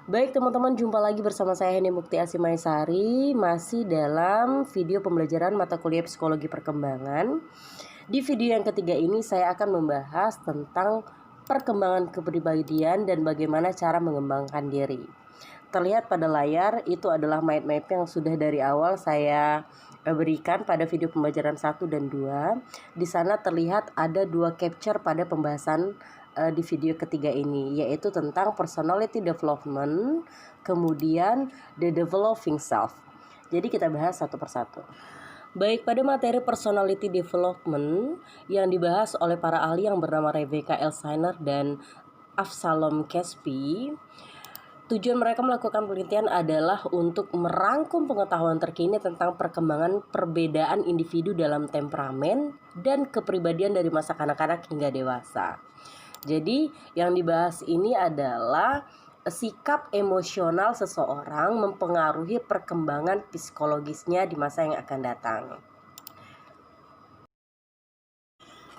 Baik teman-teman, jumpa lagi bersama saya Heni Mukti Asimaisari, masih dalam video pembelajaran mata kuliah psikologi perkembangan. Di video yang ketiga ini saya akan membahas tentang perkembangan kepribadian dan bagaimana cara mengembangkan diri. Terlihat pada layar itu adalah mind map yang sudah dari awal saya berikan pada video pembelajaran 1 dan 2. Di sana terlihat ada dua capture pada pembahasan di video ketiga ini, yaitu tentang personality development, kemudian the developing self. Jadi kita bahas satu persatu. Baik, pada materi personality development yang dibahas oleh para ahli yang bernama Rebecca Elsheimer dan Avshalom Caspi, tujuan mereka melakukan penelitian adalah untuk merangkum pengetahuan terkini tentang perkembangan perbedaan individu dalam temperamen dan kepribadian dari masa kanak-kanak hingga dewasa. Jadi yang dibahas ini adalah sikap emosional seseorang mempengaruhi perkembangan psikologisnya di masa yang akan datang.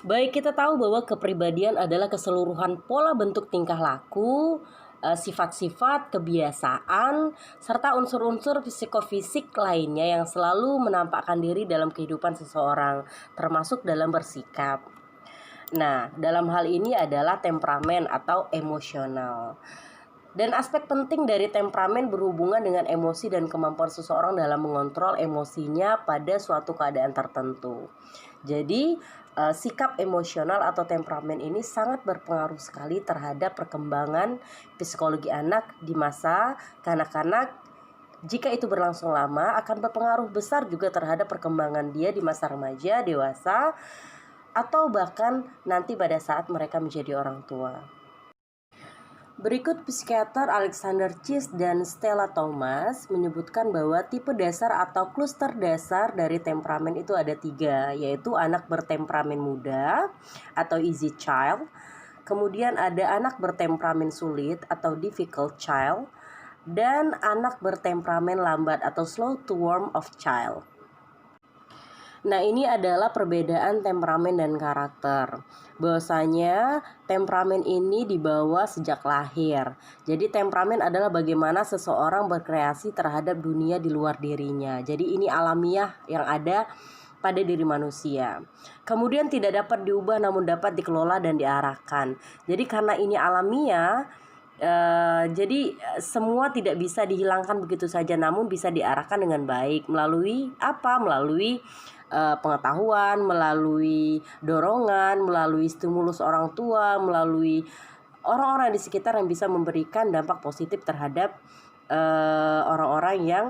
Baik, kita tahu bahwa kepribadian adalah keseluruhan pola bentuk tingkah laku, sifat-sifat, kebiasaan, serta unsur-unsur psikofisik lainnya yang selalu menampakkan diri dalam kehidupan seseorang, termasuk dalam bersikap. Nah, dalam hal ini adalah temperamen atau emosional. Dan aspek penting dari temperamen berhubungan dengan emosi dan kemampuan seseorang dalam mengontrol emosinya pada suatu keadaan tertentu. Jadi, sikap emosional atau temperamen ini sangat berpengaruh sekali terhadap perkembangan psikologi anak di masa kanak-kanak. Jika itu berlangsung lama, akan berpengaruh besar juga terhadap perkembangan dia di masa remaja, dewasa, atau bahkan nanti pada saat mereka menjadi orang tua. Berikut psikiater Alexander Chis dan Stella Thomas menyebutkan bahwa tipe dasar atau kluster dasar dari temperamen itu ada 3, yaitu anak bertemperamen muda atau easy child, kemudian ada anak bertemperamen sulit atau difficult child, dan anak bertemperamen lambat atau slow to warm of child. Nah, ini adalah perbedaan temperamen dan karakter. Bahwasanya temperamen ini dibawa sejak lahir. Jadi temperamen adalah bagaimana seseorang berkreasi terhadap dunia di luar dirinya. Jadi ini alamiah yang ada pada diri manusia. Kemudian tidak dapat diubah namun dapat dikelola dan diarahkan. Jadi karena ini alamiah, jadi semua tidak bisa dihilangkan begitu saja, namun bisa diarahkan dengan baik melalui apa? Melalui pengetahuan, melalui dorongan, melalui stimulus orang tua, melalui orang-orang di sekitar yang bisa memberikan dampak positif terhadap orang-orang yang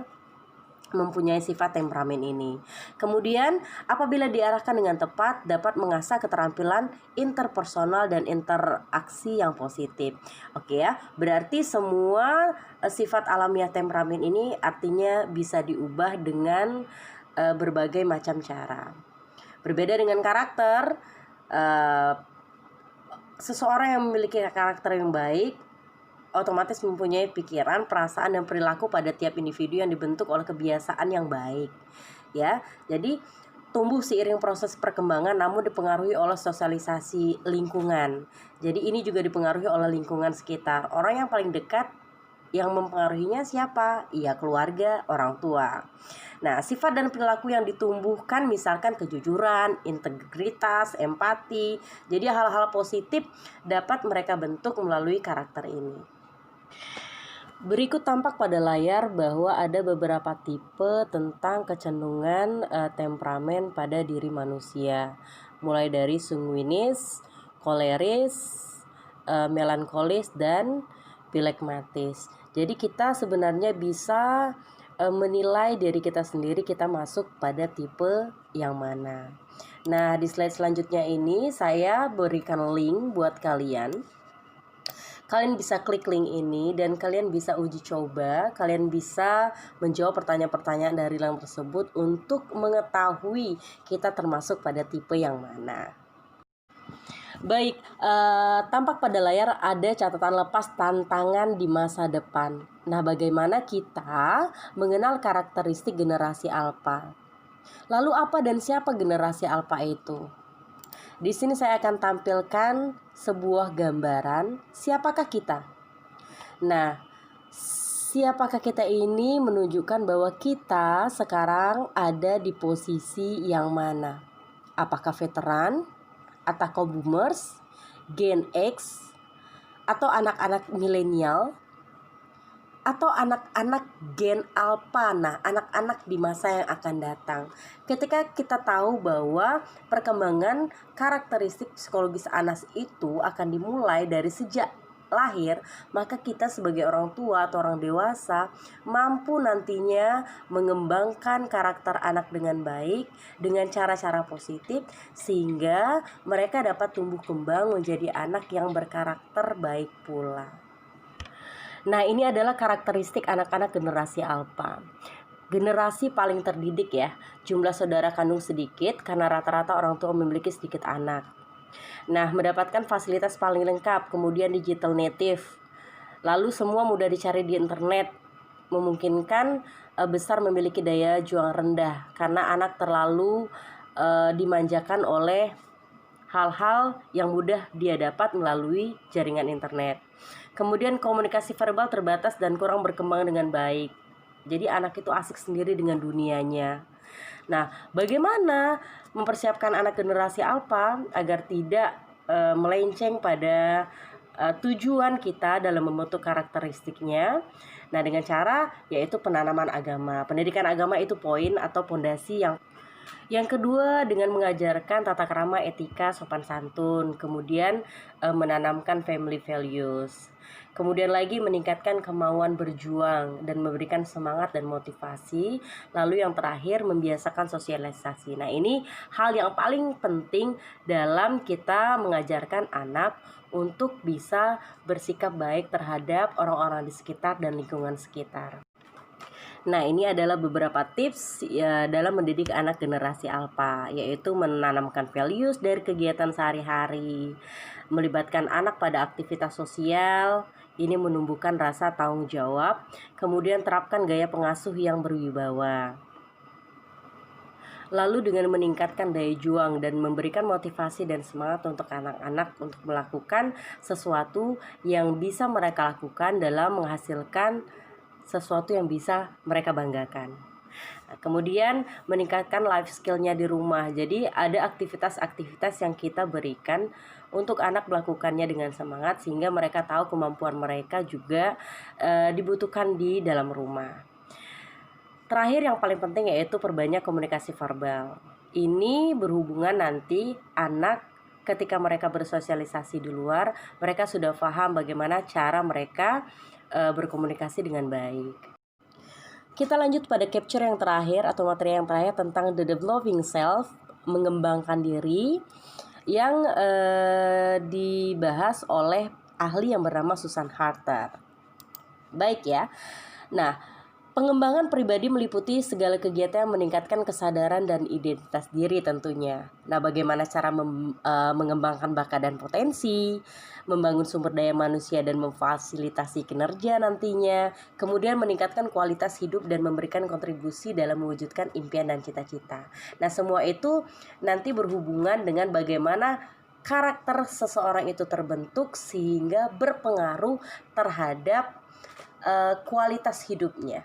mempunyai sifat temperamen ini. Kemudian apabila diarahkan dengan tepat dapat mengasah keterampilan interpersonal dan interaksi yang positif. Oke ya, berarti semua sifat alamiah temperamen ini artinya bisa diubah dengan berbagai macam cara. Berbeda dengan karakter, seseorang yang memiliki karakter yang baik otomatis mempunyai pikiran, perasaan, dan perilaku pada tiap individu yang dibentuk oleh kebiasaan yang baik. Ya, jadi tumbuh seiring proses perkembangan namun dipengaruhi oleh sosialisasi lingkungan. Jadi ini juga dipengaruhi oleh lingkungan sekitar. Orang yang paling dekat yang mempengaruhinya siapa? Iya, keluarga, orang tua. Nah, sifat dan perilaku yang ditumbuhkan misalkan kejujuran, integritas, empati. Jadi hal-hal positif dapat mereka bentuk melalui karakter ini. Berikut tampak pada layar bahwa ada beberapa tipe tentang kecenderungan temperamen pada diri manusia. Mulai dari sanguinis, koleris, melankolis, dan phlegmatis. Jadi kita sebenarnya bisa menilai diri kita sendiri kita masuk pada tipe yang mana. Nah, di slide selanjutnya ini saya berikan link buat kalian. Kalian bisa klik link ini dan kalian bisa uji coba. Kalian bisa menjawab pertanyaan-pertanyaan dari link tersebut untuk mengetahui kita termasuk pada tipe yang mana. Baik, tampak pada layar ada catatan lepas tantangan di masa depan. Nah, bagaimana kita mengenal karakteristik generasi alfa? Lalu apa dan siapa generasi alfa itu? Di sini saya akan tampilkan sebuah gambaran siapakah kita. Nah, Siapakah kita ini menunjukkan bahwa kita sekarang ada di posisi yang mana? Apakah veteran, atau boomers, Gen X, atau anak-anak milenial, atau anak-anak Gen Alpha, nah anak-anak di masa yang akan datang. Ketika kita tahu bahwa perkembangan karakteristik psikologis anak itu akan dimulai dari sejak lahir, maka kita sebagai orang tua atau orang dewasa mampu nantinya mengembangkan karakter anak dengan baik, dengan cara-cara positif, sehingga mereka dapat tumbuh kembang menjadi anak yang berkarakter baik pula. Nah, ini adalah karakteristik anak-anak generasi Alpha. Generasi paling terdidik ya, jumlah saudara kandung sedikit karena rata-rata orang tua memiliki sedikit anak. Nah, mendapatkan fasilitas paling lengkap, kemudian digital native. Lalu semua mudah dicari di internet, memungkinkan besar memiliki daya juang rendah karena anak terlalu dimanjakan oleh hal-hal yang mudah dia dapat melalui jaringan internet. Kemudian komunikasi verbal terbatas dan kurang berkembang dengan baik. Jadi anak itu asik sendiri dengan dunianya. Nah, bagaimana mempersiapkan anak generasi Alpha agar tidak melenceng pada tujuan kita dalam membentuk karakteristiknya? Nah, dengan cara yaitu penanaman agama. Pendidikan agama itu poin atau pondasi yang kedua, dengan mengajarkan tata krama, etika, sopan santun. Kemudian menanamkan family values. Kemudian lagi meningkatkan kemauan berjuang dan memberikan semangat dan motivasi. Lalu yang terakhir membiasakan sosialisasi. Nah, ini hal yang paling penting dalam kita mengajarkan anak untuk bisa bersikap baik terhadap orang-orang di sekitar dan lingkungan sekitar. Nah, ini adalah beberapa tips ya, dalam mendidik anak generasi Alpha, yaitu menanamkan values dari kegiatan sehari-hari, melibatkan anak pada aktivitas sosial, ini menumbuhkan rasa tanggung jawab, kemudian terapkan gaya pengasuh yang berwibawa. Lalu dengan meningkatkan daya juang dan memberikan motivasi dan semangat untuk anak-anak untuk melakukan sesuatu yang bisa mereka lakukan dalam menghasilkan sesuatu yang bisa mereka banggakan. Kemudian meningkatkan life skillnya di rumah. Jadi ada aktivitas-aktivitas yang kita berikan untuk anak melakukannya dengan semangat sehingga mereka tahu kemampuan mereka juga dibutuhkan di dalam rumah. Terakhir yang paling penting yaitu perbanyak komunikasi verbal. Ini berhubungan nanti anak ketika mereka bersosialisasi di luar, mereka sudah paham bagaimana cara mereka berkomunikasi dengan baik. Kita lanjut pada capture yang terakhir atau materi yang terakhir tentang the developing self, mengembangkan diri, yang dibahas oleh ahli yang bernama Susan Harter. Baik ya. Nah, pengembangan pribadi meliputi segala kegiatan yang meningkatkan kesadaran dan identitas diri tentunya. Nah, bagaimana cara mengembangkan bakat dan potensi, membangun sumber daya manusia dan memfasilitasi kinerja nantinya, kemudian meningkatkan kualitas hidup dan memberikan kontribusi dalam mewujudkan impian dan cita-cita. Nah, semua itu nanti berhubungan dengan bagaimana karakter seseorang itu terbentuk sehingga berpengaruh terhadap kualitas hidupnya.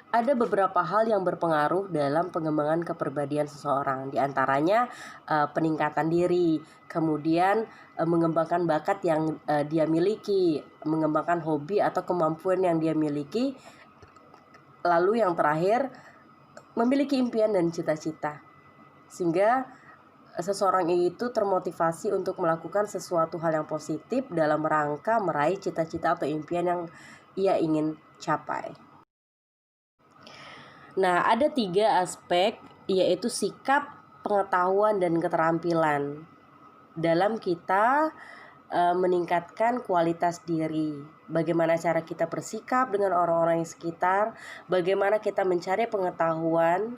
Ada beberapa hal yang berpengaruh dalam pengembangan kepribadian seseorang, di antaranya peningkatan diri, kemudian mengembangkan bakat yang dia miliki, mengembangkan hobi atau kemampuan yang dia miliki, lalu yang terakhir memiliki impian dan cita-cita, sehingga seseorang itu termotivasi untuk melakukan sesuatu hal yang positif dalam rangka meraih cita-cita atau impian yang ia ingin capai. Nah, ada 3 aspek, yaitu sikap, pengetahuan, dan keterampilan dalam kita meningkatkan kualitas diri. Bagaimana cara kita bersikap dengan orang-orang yang sekitar, bagaimana kita mencari pengetahuan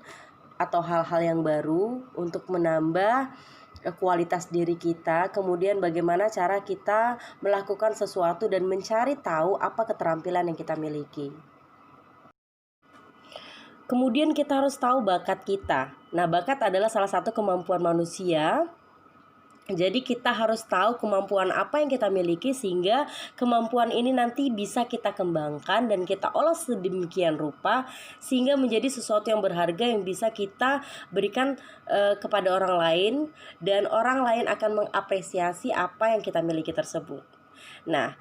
atau hal-hal yang baru untuk menambah kualitas diri kita, kemudian bagaimana cara kita melakukan sesuatu dan mencari tahu apa keterampilan yang kita miliki. Kemudian kita harus tahu bakat kita. Nah, bakat adalah salah satu kemampuan manusia Jadi kita harus tahu kemampuan apa yang kita miliki sehingga kemampuan ini nanti bisa kita kembangkan dan kita olah sedemikian rupa sehingga menjadi sesuatu yang berharga yang bisa kita berikan kepada orang lain, dan orang lain akan mengapresiasi apa yang kita miliki tersebut. Nah,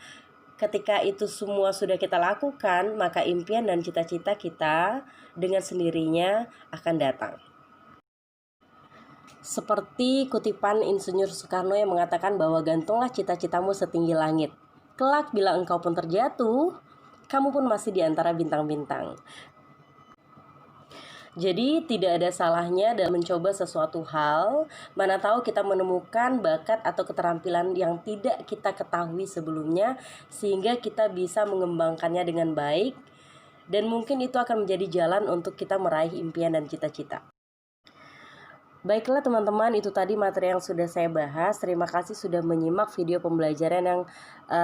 ketika itu semua sudah kita lakukan, maka impian dan cita-cita kita dengan sendirinya akan datang. Seperti kutipan Insinyur Soekarno yang mengatakan bahwa gantunglah cita-citamu setinggi langit. Kelak bila engkau pun terjatuh, kamu pun masih di antara bintang-bintang. Jadi tidak ada salahnya dalam mencoba sesuatu hal, mana tahu kita menemukan bakat atau keterampilan yang tidak kita ketahui sebelumnya, sehingga kita bisa mengembangkannya dengan baik, dan mungkin itu akan menjadi jalan untuk kita meraih impian dan cita-cita. Baiklah teman-teman, itu tadi materi yang sudah saya bahas. Terima kasih sudah menyimak video pembelajaran yang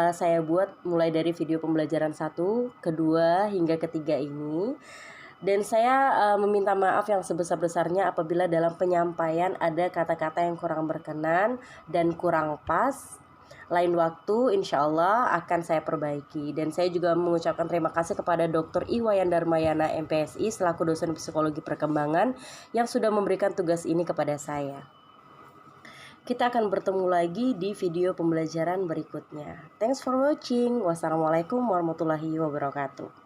saya buat mulai dari video pembelajaran 1, kedua, hingga ketiga ini. Dan saya meminta maaf yang sebesar-besarnya apabila dalam penyampaian ada kata-kata yang kurang berkenan dan kurang pas. Lain waktu insya Allah akan saya perbaiki. Dan saya juga mengucapkan terima kasih kepada Dr. Iwayan Darmayana MPSI selaku dosen psikologi perkembangan yang sudah memberikan tugas ini kepada saya. Kita akan bertemu lagi di video pembelajaran berikutnya. Thanks for watching. Wassalamualaikum warahmatullahi wabarakatuh.